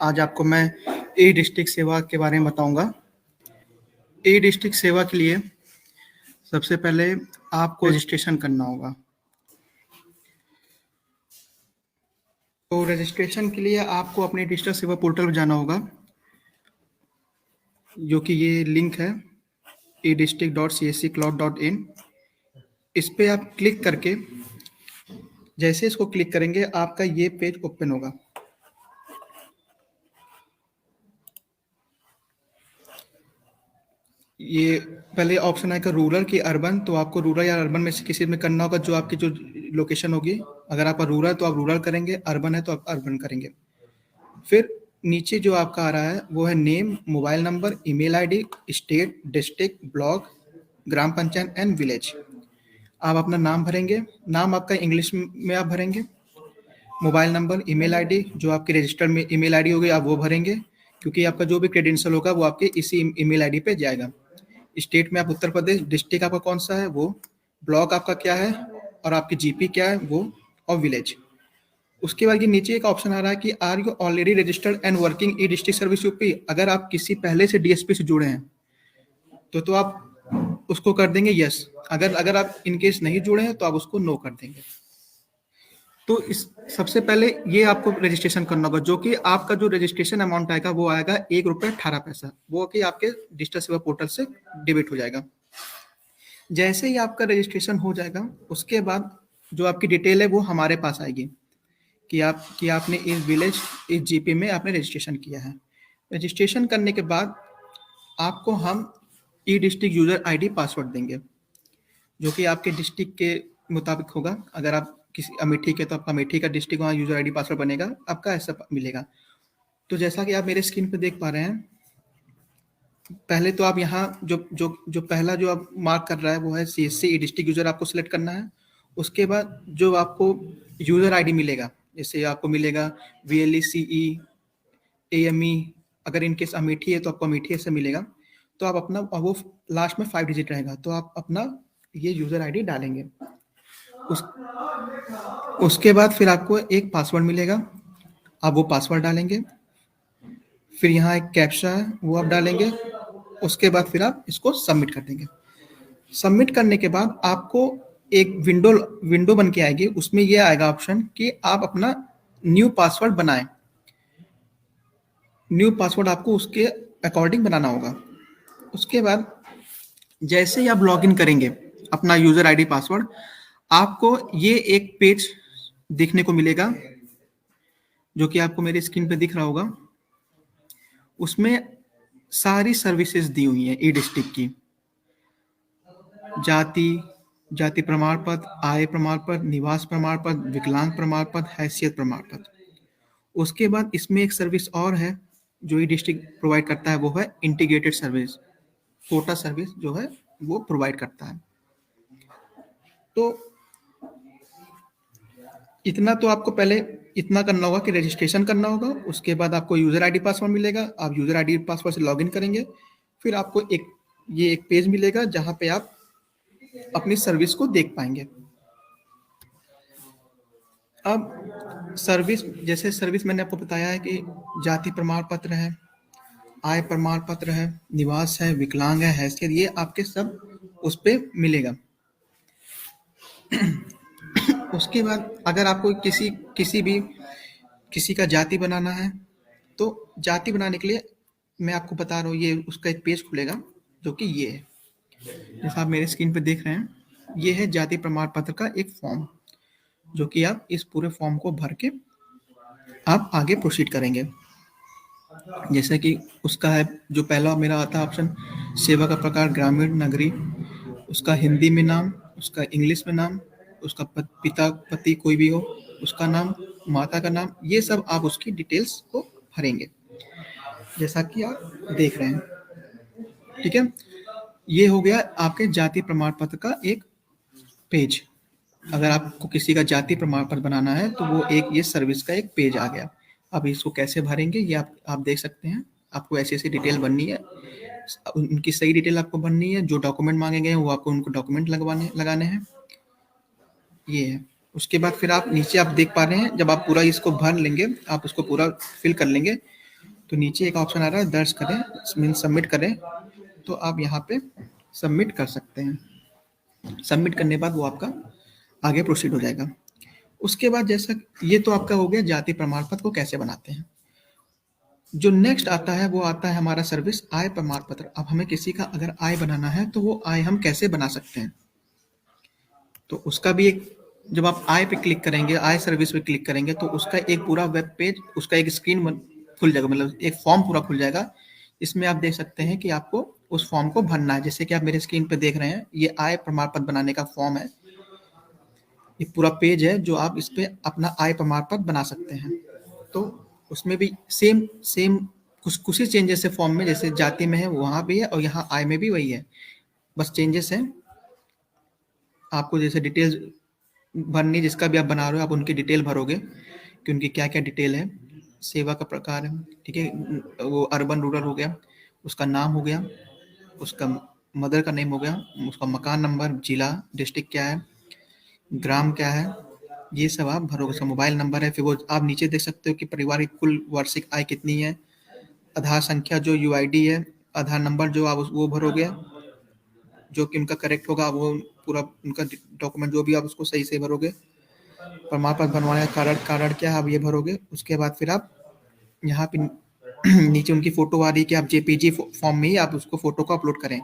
आज आपको मैं ई डिस्ट्रिक्ट सेवा के बारे में बताऊंगा। ई डिस्ट्रिक्ट सेवा के लिए सबसे पहले आपको रजिस्ट्रेशन करना होगा। तो रजिस्ट्रेशन के लिए आपको अपने डिजिटल सेवा पोर्टल पर जाना होगा, जो कि ये लिंक है edistrict.csccloud.in। इस पे आप क्लिक करके जैसे इसको क्लिक करेंगे आपका ये पेज ओपन होगा। ये पहले ऑप्शन आएगा रूरल की अर्बन, तो आपको रूरल या अर्बन में से किसी में करना होगा, जो आपकी जो लोकेशन होगी। अगर आपका रूरल तो आप रूरल करेंगे, अर्बन है तो आप अर्बन करेंगे। फिर नीचे जो आपका आ रहा है वो है name, mobile number, email ID, state, district, block, gram panchayat and village. आप अपना नाम भरेंगे, नाम आपका इंग्लिश में आप भरेंगे। मोबाइल नंबर, ईमेल आईडी, जो आपकी रजिस्टर्ड में ईमेल आईडी होगी आप वो भरेंगे, क्योंकि आपका जो भी क्रेडेंशियल होगा वो आपके इसी ईमेल आईडी पे जाएगा। स्टेट में आप उत्तर प्रदेश, डिस्ट्रिक्ट आपका कौन सा है वो, ब्लॉक आपका क्या है और आपकी जीपी क्या है वो, और विलेज। उसके बाद ये नीचे एक ऑप्शन आ रहा है कि are you already registered and working e district service UP. अगर आप किसी पहले से डीएसपी से जुड़े हैं तो आप उसको कर देंगे यस। अगर आप इनकेस नहीं जुड़े हैं तो आप उसको नो कर देंगे। तो इस सबसे पहले ये आपको रजिस्ट्रेशन करना होगा, जो कि आपका जो रजिस्ट्रेशन अमाउंट आएगा वो आएगा ₹1.18, वो कि आपके डिजिटल सेवा पोर्टल से डेबिट हो जाएगा। जैसे ही आपका रजिस्ट्रेशन हो जाएगा उसके बाद जो आपकी डिटेल है वो हमारे पास आएगी कि आपने इस विलेज, इस जीपी में आपने रजिस्ट्रेशन किया है। रजिस्ट्रेशन करने के बाद आपको हम ई डिस्ट्रिक्ट यूजर आईडी पासवर्ड देंगे, जो कि आपके डिस्ट्रिक्ट के मुताबिक होगा। अगर आप किसी अमेठी के तो आपका अमेठी का डिस्ट्रिक्ट वहाँ यूजर आईडी पासवर्ड बनेगा, आपका ऐसा मिलेगा। तो जैसा कि आप मेरे स्क्रीन पे देख पा रहे हैं, पहले तो आप यहाँ जो पहला जो आप मार्क कर रहा है वो है सीएससी ई डिस्ट्रिक्ट यूजर, आपको सिलेक्ट करना है। उसके बाद जो आपको यूजर आईडी मिलेगा, जैसे आपको मिलेगा VLECE AME, अगर इनकेस अमेठी है तो आपको अमेठी से मिलेगा। तो आप अपना, वो लास्ट में 5 डिजिट रहेगा, तो आप अपना ये यूजर आईडी डालेंगे। उसके बाद फिर आपको एक पासवर्ड मिलेगा, आप वो पासवर्ड डालेंगे। फिर यहाँ एक कैप्चा है वो आप डालेंगे। उसके बाद फिर आप इसको सबमिट कर देंगे। सबमिट करने के बाद आपको एक विंडो बन के आएगी, उसमें ये आएगा ऑप्शन कि आप अपना न्यू पासवर्ड बनाएं। न्यू पासवर्ड आपको उसके अकॉर्डिंग बनाना होगा। उसके बाद जैसे ही आप लॉगिन करेंगे अपना यूजर आईडी पासवर्ड, आपको ये एक पेज देखने को मिलेगा, जो कि आपको मेरे स्क्रीन पे दिख रहा होगा। उसमें सारी सर्विसेज दी हुई हैं ई डिस्ट्रिक्ट की। जाति प्रमाण पत्र, आय प्रमाण पत्र, निवास प्रमाण पत्र, विकलांग प्रमाण पत्र, हैसियत प्रमाण पत्र। उसके बाद इसमें एक सर्विस और है जो ई डिस्ट्रिक्ट प्रोवाइड करता है, वो है इंटीग्रेटेड सर्विस, कोटा सर्विस जो है वो प्रोवाइड करता है। तो इतना तो आपको पहले इतना करना होगा कि रजिस्ट्रेशन करना होगा। उसके बाद आपको यूजर आईडी पासवर्ड मिलेगा, आप यूजर आईडी पासवर्ड से लॉगिन करेंगे। फिर आपको एक पेज मिलेगा जहां पे आप अपनी सर्विस को देख पाएंगे। अब जैसे सर्विस मैंने आपको बताया है कि जाति प्रमाण पत्र है, आय प्रमाण पत्र है, निवास है, विकलांग है, हैसियत, ये आपके सब उस पे मिलेगा। उसके बाद अगर आपको किसी का जाति बनाना है तो जाति बनाने के लिए मैं आपको बता रहा हूँ, ये उसका एक पेज खुलेगा जो कि ये है, जैसा आप मेरे स्क्रीन पे देख रहे हैं। ये है जाति प्रमाण पत्र का एक फॉर्म, जो कि आप इस पूरे फॉर्म को भर के आप आगे प्रोसीड करेंगे। जैसे कि उसका है, जो पहला मेरा आता है ऑप्शन, सेवा का प्रकार ग्रामीण नगरी, उसका हिंदी में नाम, उसका इंग्लिश में नाम, उसका पिता पति कोई भी हो उसका नाम, माता का नाम, ये सब आप उसकी डिटेल्स को भरेंगे, जैसा कि आप देख रहे हैं। ठीक है, ये हो गया आपके जाति प्रमाण पत्र का एक पेज। अगर आपको किसी का जाति प्रमाण पत्र बनाना है तो वो ये सर्विस का एक पेज आ गया। अब इसको कैसे भरेंगे ये आप देख सकते हैं। आपको ऐसी डिटेल बननी है, उनकी सही डिटेल आपको बननी है। जो डॉक्यूमेंट मांगे गए हैं वो आपको उनको डॉक्यूमेंट लगाने हैं। ये है। उसके बाद फिर आप नीचे आप देख पा रहे हैं, जब आप पूरा इसको भर लेंगे, आप उसको पूरा फिल कर लेंगे, तो नीचे एक ऑप्शन आ रहा है दर्ज करें, मीन्स सबमिट करें, तो आप यहाँ पे सबमिट कर सकते हैं। सबमिट करने के बाद वो आपका आगे प्रोसीड हो जाएगा। उसके बाद जैसा ये तो आपका हो गया जाति प्रमाण पत्र को कैसे बनाते हैं। जो नेक्स्ट आता है वो आता है हमारा सर्विस आय प्रमाण पत्र। अब हमें किसी का अगर आय बनाना है तो वो आय हम कैसे बना सकते हैं, तो उसका भी एक, जब आप आय पे क्लिक करेंगे, आय सर्विस पे क्लिक करेंगे, तो उसका एक पूरा वेब पेज, उसका एक स्क्रीन खुल जाएगा, मतलब एक फॉर्म पूरा खुल जाएगा। इसमें आप देख सकते हैं कि आपको उस फॉर्म को भरना है। जैसे कि आप मेरे स्क्रीन पे देख रहे हैं, ये आय प्रमाण पत्र बनाने का फॉर्म है। ये पूरा पेज है जो आप इस पे अपना आय प्रमाण पत्र बना सकते हैं। तो उसमें भी सेम सेम कुछ ही चेंजेस है फॉर्म में, जैसे जाति में है वहाँ भी है और यहाँ आय में भी वही है, बस चेंजेस है। आपको जैसे डिटेल्स भरनी, जिसका भी आप बना रहे हो आप उनकी डिटेल भरोगे कि उनकी क्या क्या डिटेल है, सेवा का प्रकार है, ठीक है, वो अर्बन रूरल हो गया, उसका नाम हो गया, उसका मदर का नेम हो गया, उसका मकान नंबर, जिला डिस्ट्रिक्ट क्या है, ग्राम क्या है, ये सब आप भरोगे। उसका मोबाइल नंबर है, फिर वो आप नीचे देख सकते हो कि परिवार की कुल वार्षिक आय कितनी है, आधार संख्या जो यूआईडी है, आधार नंबर जो आप वो भरोगे, जो कि उनका करेक्ट होगा, वो पूरा उनका डॉक्यूमेंट जो भी आप उसको सही से भरोगे। प्रमाण पत्र बनवाने का कारण कारण क्या है आप ये भरोगे। उसके बाद फिर आप यहाँ पे नीचे उनकी फोटो आ रही है कि आप जेपीजी फॉर्म में ही आप उसको फोटो को अपलोड करें,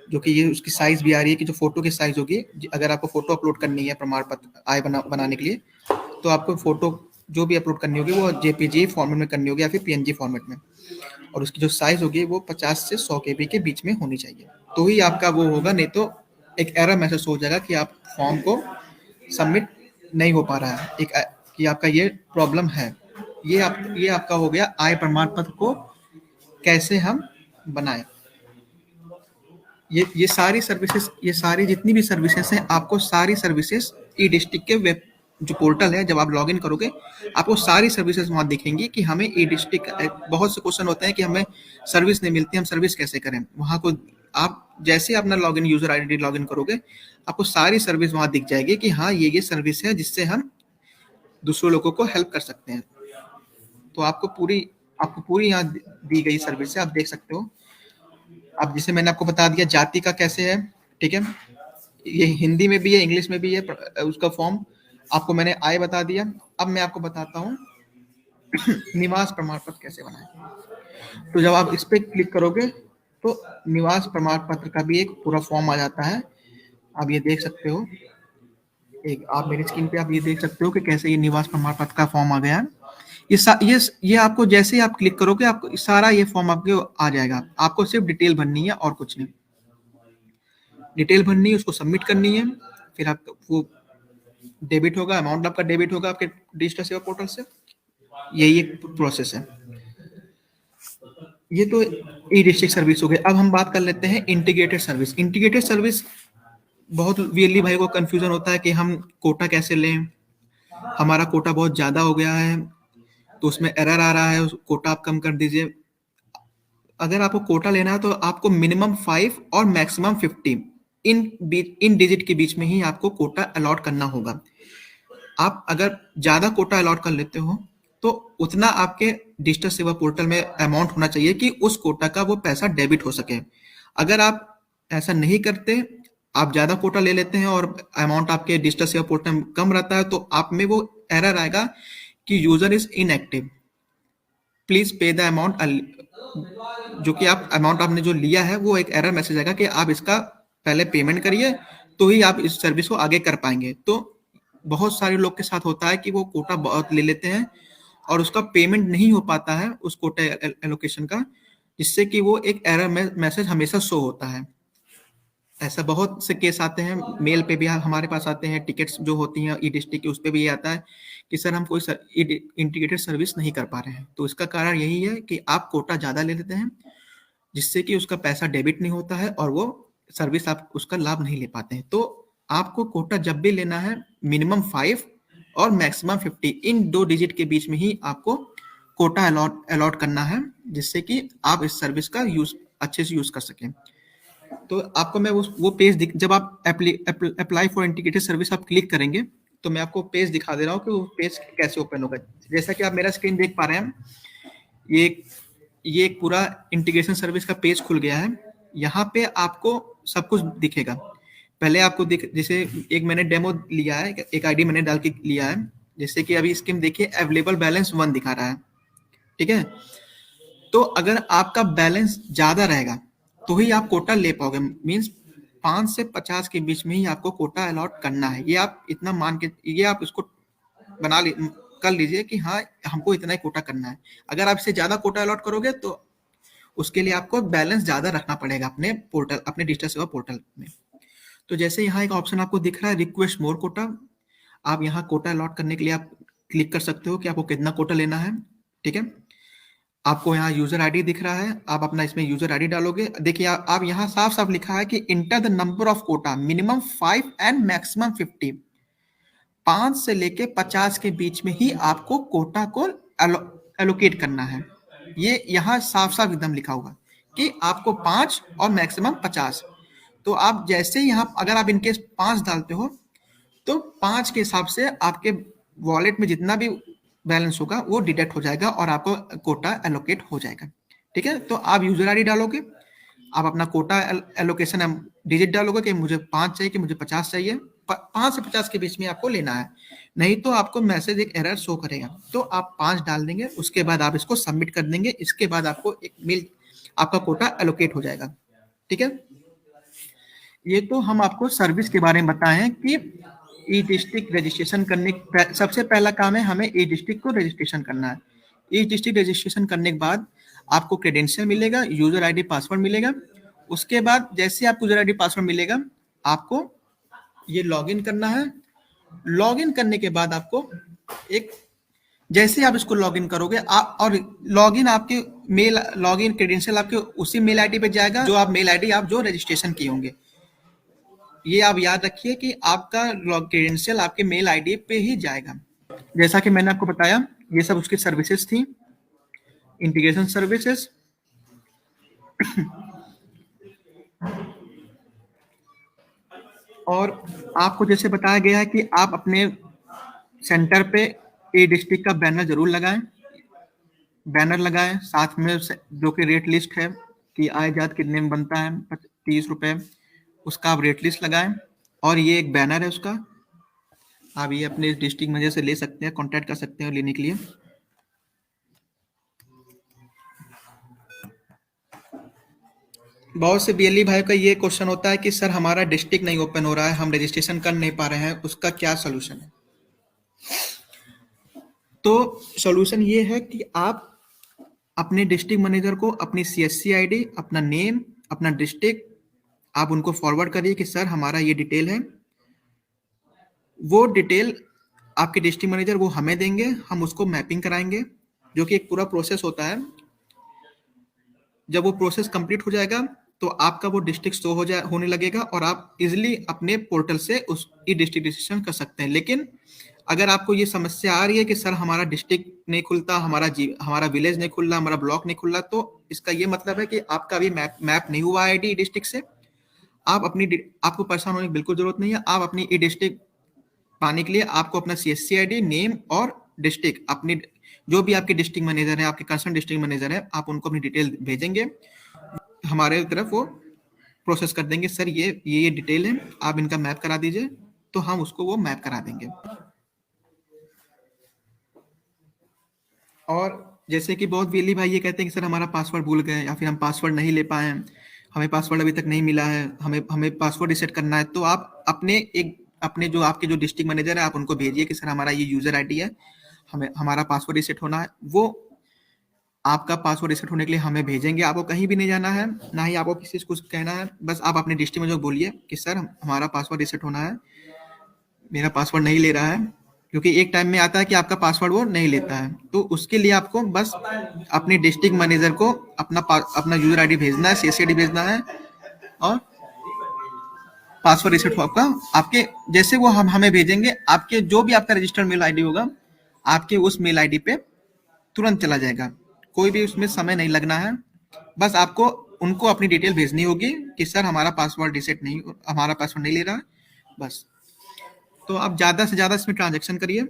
जो कि ये उसकी साइज भी आ रही है कि जो फोटो की साइज होगी, अगर आपको फोटो अपलोड करनी है प्रमाण पत्र आय बनाने के लिए, तो आपको फोटो जो भी अपलोड करनी होगी वो जेपीजी फॉर्मेट में करनी होगी या फिर पीएनजी फॉर्मेट में, और उसकी जो साइज होगी वो 50 से 100 केबी के बीच में होनी चाहिए, तो ही आपका वो होगा। नहीं तो एक एरर मैसेज हो जाएगा कि आप फॉर्म को सबमिट नहीं हो पा रहा है, एक कि आपका ये प्रॉब्लम है। ये आपका हो गया आय प्रमाण पत्र को कैसे हम बनाएं। ये सारी सर्विसेज, ये सारी जितनी भी सर्विसेज हैं, आपको सारी सर्विसेज ई डिस्ट्रिक्ट के वेब जो पोर्टल है, जब आप लॉगिन करोगे आपको सारी सर्विसेज वहाँ दिखेंगी कि हमें ई डिस्ट्रिक्ट, बहुत से क्वेश्चन होते हैं कि हमें सर्विस नहीं मिलती, हम सर्विस कैसे करें। वहाँ को आप जैसे अपना लॉगिन यूजर आईडी लॉगिन करोगे, आपको सारी सर्विस वहाँ दिख जाएगी कि हाँ ये सर्विस है जिससे हम दूसरों लोगों को हेल्प कर सकते हैं। तो आपको पूरी यहाँ दी गई सर्विस है, आप देख सकते हो। अब जैसे मैंने आपको बता दिया जाति का कैसे है, ठीक है, ये हिंदी में भी है, इंग्लिश में भी है उसका फॉर्म। आपको मैंने आय बता दिया। अब मैं आपको बताता हूँ निवास प्रमाण पत्र कैसे बनाएं। तो जब आप इस पे क्लिक करोगे तो निवास प्रमाण पत्र का भी एक पूरा फॉर्म आ जाता है। आप ये देख सकते हो, एक आप मेरी स्क्रीन पे आप ये देख सकते हो कि कैसे ये निवास प्रमाण पत्र का फॉर्म आ गया है। ये आपको जैसे ही आप क्लिक करोगे आपको सारा ये फॉर्म आपके आ जाएगा। आपको सिर्फ डिटेल भरनी है और कुछ नहीं। डिटेल भरनी है, उसको सबमिट करनी है, फिर आपका वो डेबिट होगा, अमाउंट आपका डेबिट होगा आपके डिजिटल सेवा पोर्टल से। यही एक प्रोसेस है। ये तो ई डिस्ट्रिक्ट सर्विस हो गई। अब हम बात कर लेते हैं इंटीग्रेटेड सर्विस। इंटीग्रेटेड सर्विस बहुत वीरली भाई को कंफ्यूजन होता है कि हम कोटा कैसे लें, हमारा कोटा बहुत ज्यादा हो गया है तो उसमें एरर आ रहा है, कोटा आप कम कर दीजिए। अगर आपको कोटा लेना है तो आपको मिनिमम 5 और मैक्सिमम 50 इन डिजिट के बीच में ही आपको कोटा अलॉट करना होगा। आप अगर ज्यादा कोटा अलॉट कर लेते हो तो उतना आपके डिजिटल सेवा पोर्टल में अमाउंट होना चाहिए कि उस कोटा का वो पैसा डेबिट हो सके। अगर आप ऐसा नहीं करते, आप ज्यादा कोटा ले लेते हैं और अमाउंट आपके डिजिटल सेवा पोर्टल में कम रहता है, तो आप में वो एरर आएगा कि user is inactive, please pay the amount. जो कि आप अमाउंट आपने जो लिया है वो एक एरर मैसेज आएगा कि आप इसका पहले पेमेंट करिए तो ही आप इस सर्विस को आगे कर पाएंगे। तो बहुत सारे लोग के साथ होता है कि वो कोटा बहुत ले लेते हैं और उसका पेमेंट नहीं हो पाता है उस कोटा एलोकेशन का, जिससे कि वो एक एरर मैसेज हमेशा शो होता है। ऐसा बहुत से केस आते हैं, मेल पे भी हमारे पास आते हैं, टिकट्स जो होती हैं ई डिस्ट्रिक्ट की उस पर भी ये आता है कि सर हम कोई इंटीग्रेटेड सर्विस नहीं कर पा रहे हैं। तो इसका कारण यही है कि आप कोटा ज़्यादा ले लेते हैं, जिससे कि उसका पैसा डेबिट नहीं होता है और वो सर्विस आप उसका लाभ नहीं ले पाते हैं। तो आपको कोटा जब भी लेना है मिनिमम 5 और मैक्सिमम 50 इन 2 डिजिट के बीच में ही आपको कोटा अलॉट करना है, जिससे कि आप इस सर्विस का यूज अच्छे से यूज कर सकें। तो आपको मैं वो पेज जब आप अप्लाई फॉर इंटीग्रेटेड सर्विस आप क्लिक करेंगे तो मैं आपको पेज दिखा दे रहा हूँ कि वो पेज कैसे ओपन होगा। जैसा कि आप मेरा स्क्रीन देख पा रहे हैं, ये ये एक पूरा इंटीग्रेशन सर्विस का पेज खुल गया है। यहाँ पे आपको सब कुछ दिखेगा। पहले आपको जैसे एक मैंने डेमो लिया है, एक आईडी मैंने डाल के लिया है, जैसे कि अभी इसके में देखिए अवेलेबल बैलेंस 1 दिखा रहा है, ठीक है। तो अगर आपका बैलेंस ज्यादा रहेगा तो ही आप कोटा ले पाओगे, मीन्स 5 से 50 के बीच में ही आपको कोटा अलॉट करना है। ये आप इतना मान के, ये आप इसको कर लीजिए कि हाँ हमको इतना ही कोटा करना है। अगर आप इससे ज्यादा कोटा अलॉट करोगे तो उसके लिए आपको बैलेंस ज्यादा रखना पड़ेगा अपने पोर्टल, अपने डिजिटल सेवा पोर्टल में। तो जैसे यहाँ एक ऑप्शन आपको दिख रहा है रिक्वेस्ट मोर कोटा, आप यहाँ कोटा अलॉट करने के लिए आप क्लिक कर सकते हो कि आपको कितना कोटा लेना है, ठीक है। आपको यहाँ यूजर आईडी दिख रहा है, आप अपना इसमें यूजर आईडी डालोगे। देखिए आप यहाँ साफ साफ लिखा है कि enter the number of quota minimum 5 and maximum 50। 5 से लेके 50 के बीच में ही आपको कोटा को एलोकेट करना है। ये यहाँ साफ साफ एकदम लिखा होगा कि आपको 5 और मैक्सिमम 50। तो आप जैसे ही यहाँ अगर आप इनकेस 5 डालते हो तो 5 के हिसाब से आपके वॉलेट में जितना भी बैलेंस होगा वो डिडक्ट हो जाएगा और आपको कोटा एलोकेट हो जाएगा, ठीक है। तो आप यूजर आईडी डालोगे, आप अपना कोटा एलोकेशन डिजिट डालोगे कि मुझे 5 चाहिए कि मुझे 50 चाहिए। 5 से 50 के बीच में आपको लेना है, नहीं तो आपको मैसेज एक एरर शो करेगा। तो आप 5 डाल देंगे, उसके बाद आप इसको सबमिट कर देंगे, इसके बाद आपको एक मेल, आपका कोटा एलोकेट हो जाएगा, ठीक है। ये तो हम आपको सर्विस के बारे में बताए हैं कि ई डिस्ट्रिक्ट रजिस्ट्रेशन करने, सबसे पहला काम है हमें ई डिस्ट्रिक्ट को रजिस्ट्रेशन करना है। ई डिस्ट्रिक्ट रजिस्ट्रेशन करने के बाद आपको क्रेडेंशियल मिलेगा, यूजर आईडी पासवर्ड मिलेगा। उसके बाद जैसे आपको यूजर आईडी पासवर्ड मिलेगा, आपको ये लॉगिन करना है। लॉगिन करने के बाद आपको एक, जैसे आप इसको लॉगिन करोगे आप, और लॉगिन आपके मेल, लॉगिन क्रेडेंशियल आपके उसी मेल आईडी पे जाएगा जो आप मेल आईडी आप जो रजिस्ट्रेशन किए होंगे। ये आप याद रखिए कि आपका क्रेडेंशियल आपके मेल आईडी पे ही जाएगा। जैसा कि मैंने आपको बताया, ये सब उसकी सर्विसेज थी, इंटीग्रेशन सर्विसेज। और आपको जैसे बताया गया है कि आप अपने सेंटर पे ई डिस्ट्रिक्ट का बैनर जरूर लगाएं, बैनर लगाएं, साथ में जो कि रेट लिस्ट है कि आय जात कितने में बनता है, 30 रुपए, उसका आप रेट लिस्ट लगाएं। और ये एक बैनर है उसका, आप ये अपने डिस्ट्रिक्ट मैनेजर से ले सकते हैं, कांटेक्ट कर सकते हैं लेने के लिए। बहुत से बीएलई भाई का ये क्वेश्चन होता है कि सर हमारा डिस्ट्रिक्ट नहीं ओपन हो रहा है, हम रजिस्ट्रेशन कर नहीं पा रहे हैं, उसका क्या सोल्यूशन है। तो सोल्यूशन ये है कि आप अपने डिस्ट्रिक्ट मैनेजर को अपनी सीएससी आईडी, अपना नेम, अपना डिस्ट्रिक्ट, आप उनको फॉरवर्ड करिए कि सर हमारा ये डिटेल है। वो डिटेल आपके डिस्ट्रिक्ट मैनेजर वो हमें देंगे, हम उसको मैपिंग कराएंगे, जो कि एक पूरा प्रोसेस होता है। जब वो प्रोसेस कंप्लीट हो जाएगा तो आपका वो डिस्ट्रिक्ट शो होने लगेगा और आप इजिली अपने पोर्टल से उस ई डिस्ट्रिक्ट रजिस्ट्रेशन कर सकते हैं। लेकिन अगर आपको ये समस्या आ रही है कि सर हमारा डिस्ट्रिक्ट नहीं खुलता, हमारा विलेज नहीं खुल रहा, हमारा ब्लॉक नहीं खुल रहा, तो इसका ये मतलब है कि आपका अभी मैप नहीं हुआ है ई डिस्ट्रिक्ट से। आपको परेशान होने की बिल्कुल जरूरत नहीं है। आप अपनी ई डिस्ट्रिक्ट पाने के लिए आपको अपना सीएससी आईडी, नेम और डिस्ट्रिक्ट, अपनी जो भी आपके डिस्ट्रिक्ट मैनेजर है, आपके कंसर्न डिस्ट्रिक्ट मैनेजर है, आप उनको अपनी डिटेल भेजेंगे, हमारे तरफ वो प्रोसेस कर देंगे, सर ये डिटेल है, आप इनका मैप करा दीजिए, तो हम उसको वो मैप करा देंगे। और जैसे कि बहुत बीएलई भाई ये कहते हैं कि सर हमारा पासवर्ड भूल गए या फिर हम पासवर्ड नहीं ले पाए हैं, हमें पासवर्ड अभी तक नहीं मिला है, हमें पासवर्ड रिसेट करना है। तो आप अपने जो आपके जो डिस्ट्रिक्ट मैनेजर है, आप उनको भेजिए कि सर हमारा ये यूजर आईडी है, हमारा पासवर्ड रिसेट होना है। वो आपका पासवर्ड रिसेट होने के लिए हमें भेजेंगे। आपको कहीं भी नहीं जाना है, ना ही आपको किसी से कुछ कहना है, बस आप अपने डिस्ट्रिक्ट मैनेजर बोलिए कि सर हमारा पासवर्ड रिसेट होना है, मेरा पासवर्ड नहीं ले रहा है, क्योंकि एक टाइम में आता है कि आपका पासवर्ड वो नहीं लेता है। तो उसके लिए आपको बस अपने डिस्ट्रिक्ट मैनेजर को अपना यूजर आईडी भेजना है, सीएससी आईडी भेजना है, और पासवर्ड रिसेट हो आपके जैसे वो हमें भेजेंगे, आपके जो भी आपका रजिस्टर्ड मेल आईडी होगा, आपके उस मेल आईडी पे तुरंत चला जाएगा। कोई भी उसमें समय नहीं लगना है, बस आपको उनको अपनी डिटेल भेजनी होगी कि सर हमारा पासवर्ड रिसेट नहीं, हमारा पासवर्ड नहीं ले रहा है, बस। तो आप ज्यादा से ज्यादा इसमें ट्रांजैक्शन करिए।